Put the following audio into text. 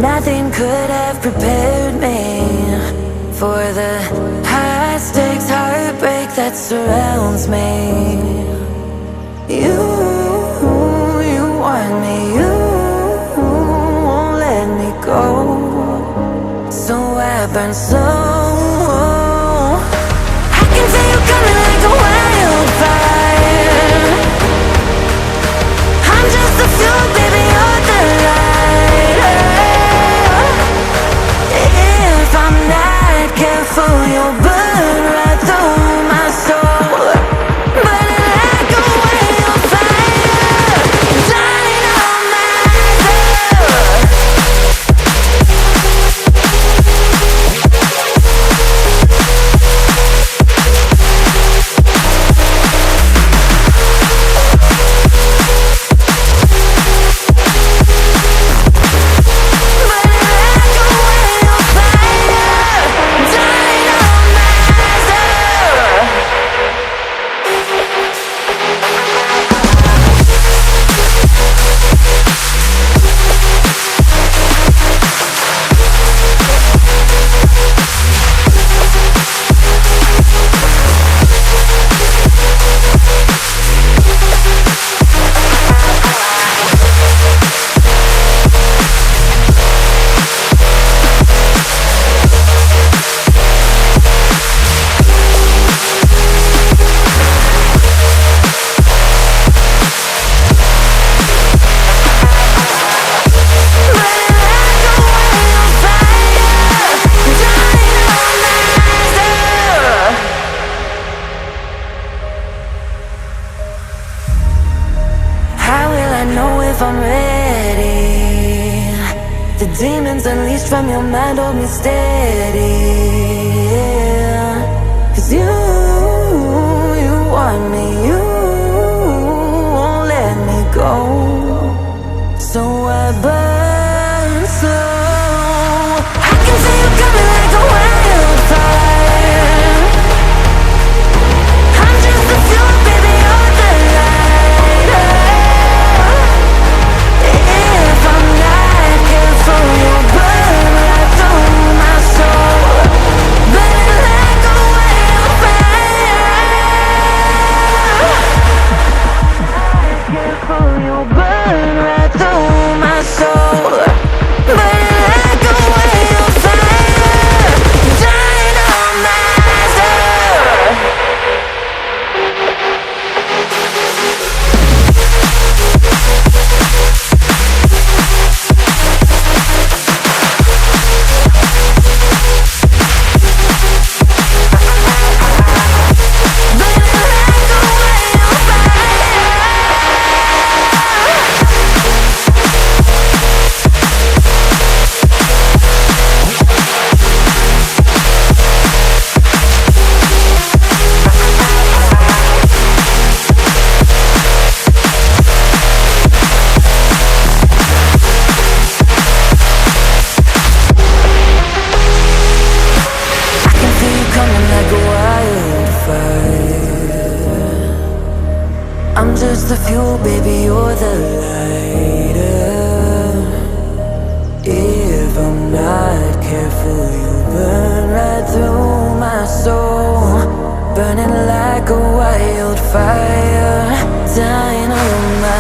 Nothing could have prepared me for the high stakes heartbreak that surrounds me. You want me, you won't let me go. So I burn slow. I can feel you coming like a wildfire. I'm just the fuel, baby, you're the lighter. If I'm not careful, you'll burn right through my soul. Burning like a wildfire. Demons unleashed from your mind hold me steady, yeah. 'Cause you want me, you won't let me go. So I burn slow. I can see you coming like a wildfire. I'm just the fuel, baby, you're the lighter. If I'm not careful, you'll burn right through my soul. Burning like a wildfire. Not careful, you'll burn right through my soul. Burning like a wildfire. Dynamizer. I'm just the fuel, baby, you're the lighter. If I'm not careful, you'll burn right through my soul. Burning like a wildfire, dynamizer.